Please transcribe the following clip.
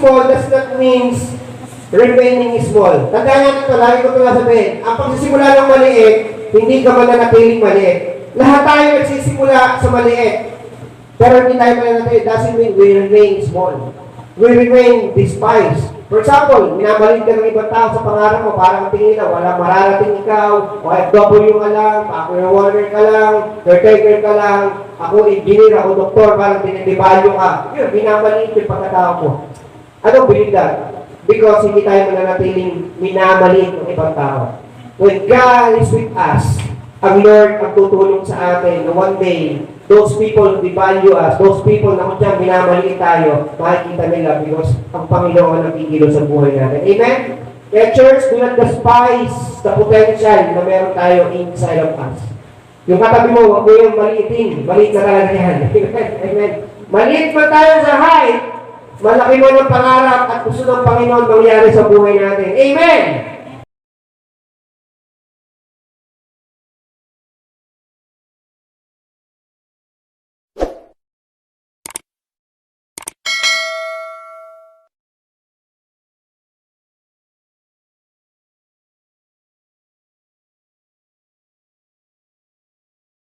small does not means remaining small. Tandaan natin ito, lagi ko ito nasabihin. Ang pagsisimula ng maliit, hindi ka mananatiling maliit. Lahat tayo nagsisimula sa maliit. Pero hindi tayo mananatiling. Doesn't mean we remain small. We remain despised. For example, minamalit ka ng ibang tao sa pangarap mo, parang tingin na walang mararating ikaw, OFW ka lang, ako worker ka lang, caretaker ka lang, ako engineer, ako doktor, parang dinidevalue ka. Yun, minamalit yung pagkatao mo. Anong believe that? Because hindi tayo mananatiling minamalit ng ibang tao. When God is with us, ang Lord ang tutulong sa atin na one day, those people devalue us, those people na kunyang minamaliit tayo, makikita nila because ang Panginoon ang kikilos sa buhay natin. Amen? Kaya church, do not despise the potential na meron tayo inside of us. Yung katabi mo, huwag mo yung maliitin. Maliit na talaga yan. Amen? Maliit pa tayo sa height, malaki mo ng pangarap at gusto ng Panginoon mangyari sa buhay natin. Amen!